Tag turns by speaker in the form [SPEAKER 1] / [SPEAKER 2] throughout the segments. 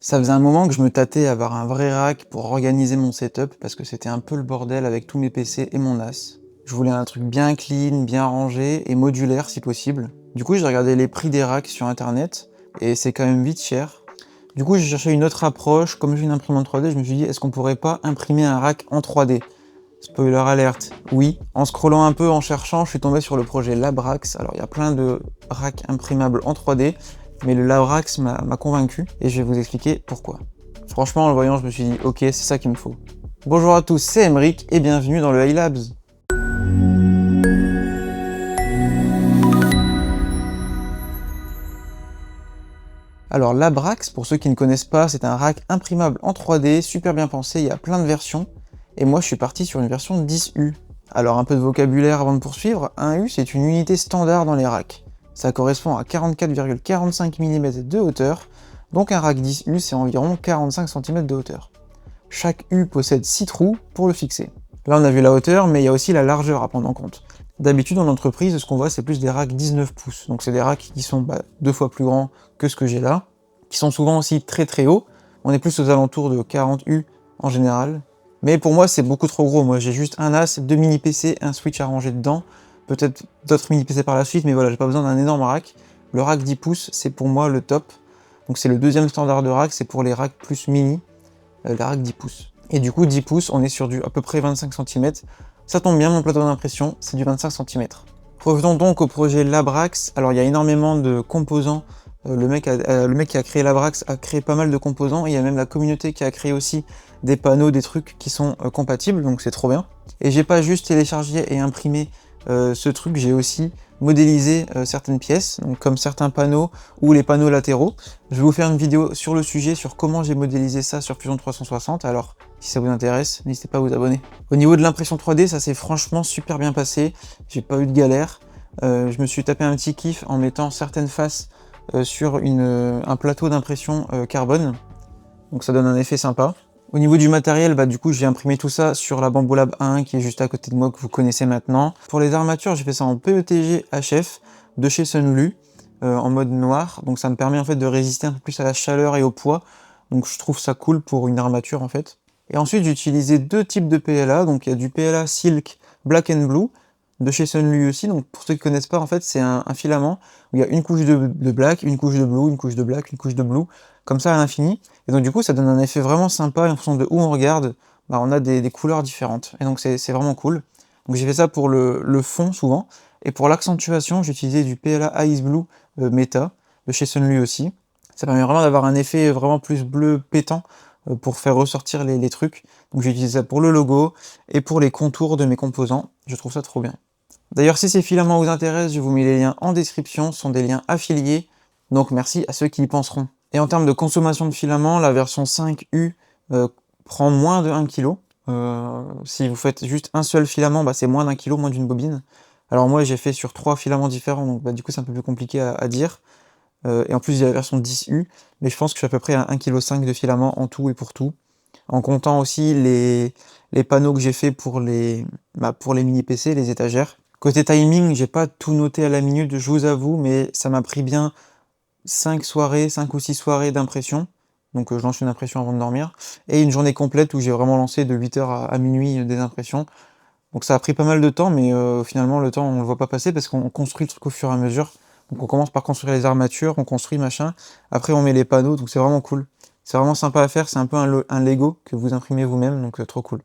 [SPEAKER 1] Ça faisait un moment que je me tâtais à avoir un vrai rack pour organiser mon setup parce que c'était un peu le bordel avec tous mes PC et mon NAS. Je voulais un truc bien clean, bien rangé et modulaire si possible. Du coup, j'ai regardé les prix des racks sur internet et c'est quand même vite cher. Du coup, j'ai cherché une autre approche. Comme j'ai une imprimante 3D, je me suis dit, est-ce qu'on pourrait pas imprimer un rack en 3D? Spoiler alerte, oui. En scrollant un peu, en cherchant, je suis tombé sur le projet Labrax. Alors, il y a plein de racks imprimables en 3D, mais le Labrax m'a convaincu et je vais vous expliquer pourquoi. Franchement, en le voyant, je me suis dit, ok, c'est ça qu'il me faut. Bonjour à tous, c'est Emeric et bienvenue dans le iLabs. Alors Labrax, pour ceux qui ne connaissent pas, c'est un rack imprimable en 3D, super bien pensé, il y a plein de versions. Et moi je suis parti sur une version 10U. Alors un peu de vocabulaire avant de poursuivre, un U c'est une unité standard dans les racks. Ça correspond à 44,45 mm de hauteur, donc un rack 10U c'est environ 45 cm de hauteur. Chaque U possède 6 trous pour le fixer. Là on a vu la hauteur, mais il y a aussi la largeur à prendre en compte. D'habitude en entreprise, ce qu'on voit c'est plus des racks 19 pouces, donc c'est des racks qui sont 2 fois plus grands que ce que j'ai là, qui sont souvent aussi très hauts. On est plus aux alentours de 40 U en général. Mais pour moi, c'est beaucoup trop gros. Moi, j'ai juste un NAS, 2 mini PC, un switch à ranger dedans. Peut-être d'autres mini PC par la suite, mais voilà, j'ai pas besoin d'un énorme rack. Le rack 10 pouces, c'est pour moi le top. Donc c'est le deuxième standard de rack, c'est pour les racks plus mini, les racks 10 pouces. Et du coup, 10 pouces, on est sur du à peu près 25 cm. Ça tombe bien, mon plateau d'impression, c'est du 25 cm. Revenons donc au projet Labrax. Alors, il y a énormément de composants. Le mec qui a créé Labrax a créé pas mal de composants, et il y a même la communauté qui a créé aussi des panneaux, des trucs qui sont compatibles, donc c'est trop bien. Et j'ai pas juste téléchargé et imprimé ce truc, j'ai aussi modélisé certaines pièces, donc comme certains panneaux ou les panneaux latéraux. Je vais vous faire une vidéo sur le sujet, sur comment j'ai modélisé ça sur Fusion 360, alors si ça vous intéresse, n'hésitez pas à vous abonner. Au niveau de l'impression 3D, ça s'est franchement super bien passé, j'ai pas eu de galère. Je me suis tapé un petit kiff en mettant certaines faces sur un plateau d'impression carbone, donc ça donne un effet sympa. Au niveau du matériel, du coup j'ai imprimé tout ça sur la Bambolab 1 qui est juste à côté de moi, que vous connaissez maintenant. Pour les armatures, j'ai fait ça en PETG HF de chez Sunlu, en mode noir, donc ça me permet en fait de résister un peu plus à la chaleur et au poids, donc je trouve ça cool pour une armature en fait. Et ensuite j'ai utilisé deux types de PLA, donc il y a du PLA Silk Black and Blue, de chez Sunlu aussi. Donc pour ceux qui connaissent pas, en fait c'est un filament où il y a une couche de black, une couche de blue, une couche de black, une couche de blue, comme ça à l'infini. Et donc du coup ça donne un effet vraiment sympa, et en fonction de où on regarde, on a des couleurs différentes. Et donc c'est vraiment cool. Donc j'ai fait ça pour le fond souvent. Et pour l'accentuation, j'ai utilisé du PLA Ice Blue Meta, de chez Sunlu aussi. Ça permet vraiment d'avoir un effet vraiment plus bleu pétant pour faire ressortir les trucs. Donc j'ai utilisé ça pour le logo et pour les contours de mes composants. Je trouve ça trop bien. D'ailleurs, si ces filaments vous intéressent, je vous mets les liens en description, ce sont des liens affiliés, donc merci à ceux qui y penseront. Et en termes de consommation de filaments, la version 5U prend moins de 1 kg. Si vous faites juste un seul filament, c'est moins d'1 kg, moins d'une bobine. Alors moi j'ai fait sur 3 filaments différents, donc du coup c'est un peu plus compliqué à dire. Et en plus il y a la version 10U, mais je pense que je suis à peu près à 1,5 kg de filaments en tout et pour tout. En comptant aussi les panneaux que j'ai fait pour les mini PC, les étagères. Côté timing, j'ai pas tout noté à la minute, je vous avoue, mais ça m'a pris bien 5 ou 6 soirées d'impression. Donc je lance une impression avant de dormir. Et une journée complète où j'ai vraiment lancé de 8h à minuit des impressions. Donc ça a pris pas mal de temps, mais finalement le temps on le voit pas passer parce qu'on construit le truc au fur et à mesure. Donc on commence par construire les armatures, on construit machin, après on met les panneaux, donc c'est vraiment cool. C'est vraiment sympa à faire, c'est un peu un Lego que vous imprimez vous-même, donc trop cool.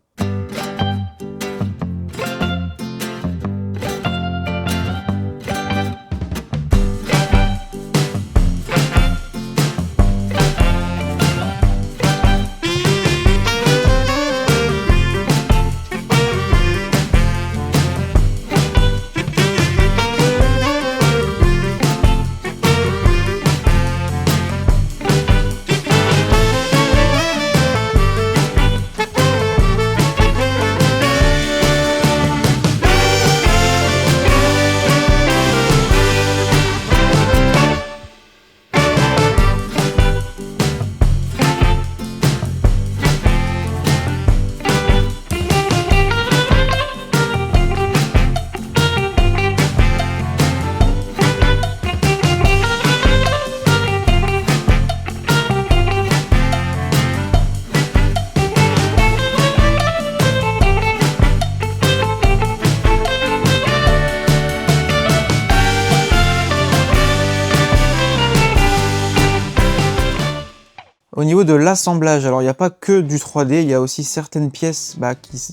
[SPEAKER 1] Au niveau de l'assemblage, alors il n'y a pas que du 3D, il y a aussi certaines pièces,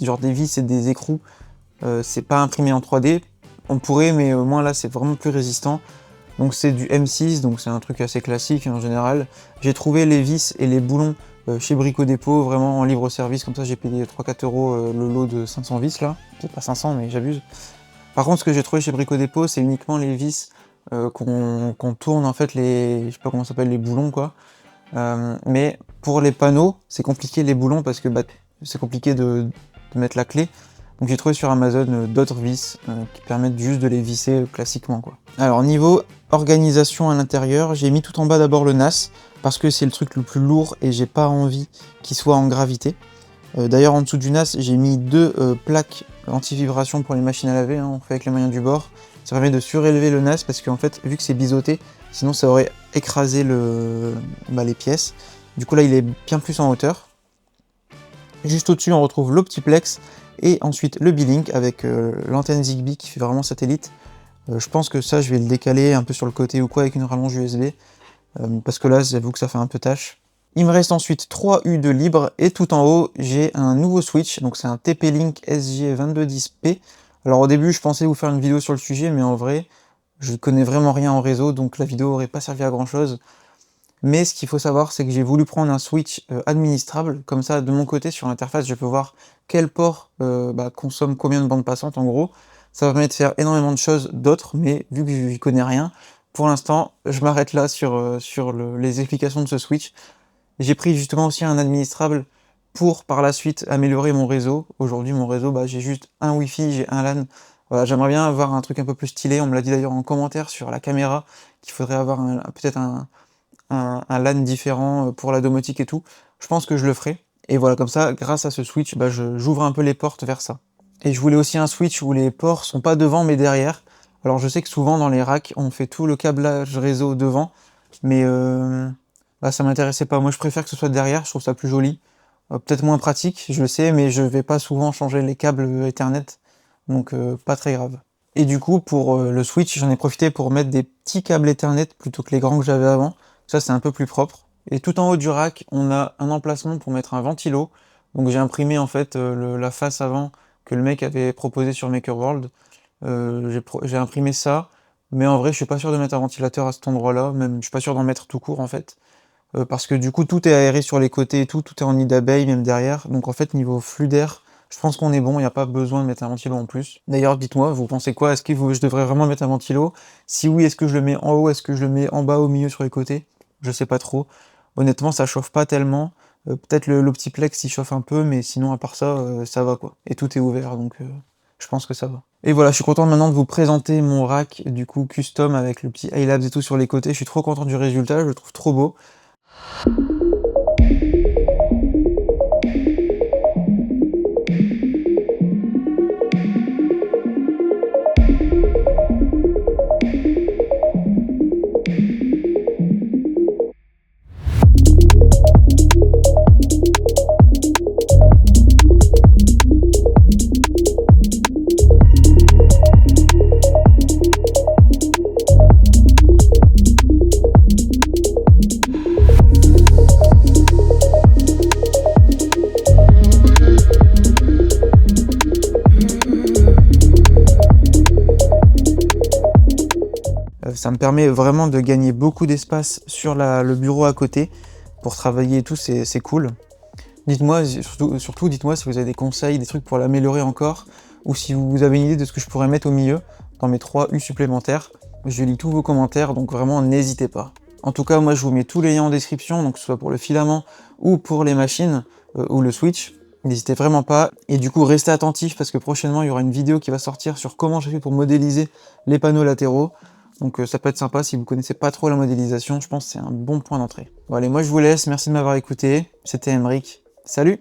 [SPEAKER 1] genre des vis et des écrous, c'est pas imprimé en 3D. On pourrait, mais au moins là c'est vraiment plus résistant. Donc c'est du M6, donc c'est un truc assez classique en général. J'ai trouvé les vis et les boulons chez Brico Dépôt, vraiment en libre service, comme ça j'ai payé 3-4 € le lot de 500 vis là. C'est pas 500 mais j'abuse. Par contre ce que j'ai trouvé chez Brico Dépôt, c'est uniquement les vis qu'on tourne en fait je sais pas comment ça s'appelle, les boulons quoi. Mais pour les panneaux, c'est compliqué les boulons parce que c'est compliqué de mettre la clé. Donc j'ai trouvé sur Amazon d'autres vis qui permettent juste de les visser classiquement quoi. Alors niveau organisation à l'intérieur, j'ai mis tout en bas d'abord le NAS parce que c'est le truc le plus lourd et j'ai pas envie qu'il soit en gravité. D'ailleurs en dessous du NAS, j'ai mis deux plaques anti-vibration pour les machines à laver, hein, on fait avec les moyens du bord. Ça permet de surélever le NAS parce qu'en fait, vu que c'est biseauté, sinon ça aurait écrasé les pièces. Du coup là, il est bien plus en hauteur. Juste au-dessus, on retrouve l'Optiplex et ensuite le B-Link avec l'antenne Zigbee qui fait vraiment satellite. Je pense que ça, je vais le décaler un peu sur le côté ou quoi avec une rallonge USB. Parce que là, j'avoue que ça fait un peu tâche. Il me reste ensuite 3 U de libre et tout en haut, j'ai un nouveau switch. Donc c'est un TP-Link SG2210P. Alors au début, je pensais vous faire une vidéo sur le sujet, mais en vrai, je connais vraiment rien en réseau, donc la vidéo aurait pas servi à grand chose. Mais ce qu'il faut savoir, c'est que j'ai voulu prendre un switch administrable, comme ça de mon côté sur l'interface je peux voir quel port consomme combien de bandes passantes en gros. Ça va permettre de faire énormément de choses d'autres, mais vu que je n'y connais rien, pour l'instant je m'arrête là sur les explications de ce switch. J'ai pris justement aussi un administrable pour par la suite améliorer mon réseau. Aujourd'hui mon réseau, j'ai juste un Wi-Fi, j'ai un LAN. Voilà, j'aimerais bien avoir un truc un peu plus stylé, on me l'a dit d'ailleurs en commentaire sur la caméra, qu'il faudrait avoir peut-être un LAN différent pour la domotique et tout. Je pense que je le ferai. Et voilà, comme ça, grâce à ce switch, j'ouvre un peu les portes vers ça. Et je voulais aussi un switch où les ports sont pas devant mais derrière. Alors je sais que souvent dans les racks, on fait tout le câblage réseau devant, mais ça m'intéressait pas. Moi je préfère que ce soit derrière, je trouve ça plus joli. Peut-être moins pratique, je le sais, mais je vais pas souvent changer les câbles Ethernet, donc pas très grave. Et du coup, pour le switch, j'en ai profité pour mettre des petits câbles Ethernet plutôt que les grands que j'avais avant. Ça, c'est un peu plus propre. Et tout en haut du rack, on a un emplacement pour mettre un ventilo. Donc j'ai imprimé en fait la face avant que le mec avait proposé sur MakerWorld. J'ai imprimé ça, mais en vrai, je suis pas sûr de mettre un ventilateur à cet endroit-là. Même, je suis pas sûr d'en mettre tout court en fait. Parce que du coup, tout est aéré sur les côtés et tout est en nid d'abeille, même derrière. Donc en fait, niveau flux d'air, je pense qu'on est bon, il n'y a pas besoin de mettre un ventilo en plus. D'ailleurs, dites-moi, vous pensez quoi? Est-ce que je devrais vraiment mettre un ventilo? Si oui, est-ce que je le mets en haut? Est-ce que je le mets en bas, au milieu, sur les côtés? Je sais pas trop. Honnêtement, ça chauffe pas tellement. Peut-être l'Optiplex il chauffe un peu, mais sinon, à part ça, ça va quoi. Et tout est ouvert, donc je pense que ça va. Et voilà, je suis content maintenant de vous présenter mon rack, du coup, custom, avec le petit iLabs et tout sur les côtés. Je suis trop content du résultat, je le trouve trop beau. Ça me permet vraiment de gagner beaucoup d'espace sur le bureau à côté pour travailler et tout, c'est cool. Dites-moi, surtout dites-moi si vous avez des conseils, des trucs pour l'améliorer encore, ou si vous avez une idée de ce que je pourrais mettre au milieu dans mes 3 U supplémentaires. Je lis tous vos commentaires, donc vraiment n'hésitez pas. En tout cas, moi je vous mets tous les liens en description, donc que ce soit pour le filament ou pour les machines ou le switch. N'hésitez vraiment pas. Et du coup, restez attentifs parce que prochainement, il y aura une vidéo qui va sortir sur comment j'ai fait pour modéliser les panneaux latéraux. Donc ça peut être sympa si vous connaissez pas trop la modélisation, je pense que c'est un bon point d'entrée. Bon allez, moi je vous laisse, merci de m'avoir écouté, c'était Emric, salut!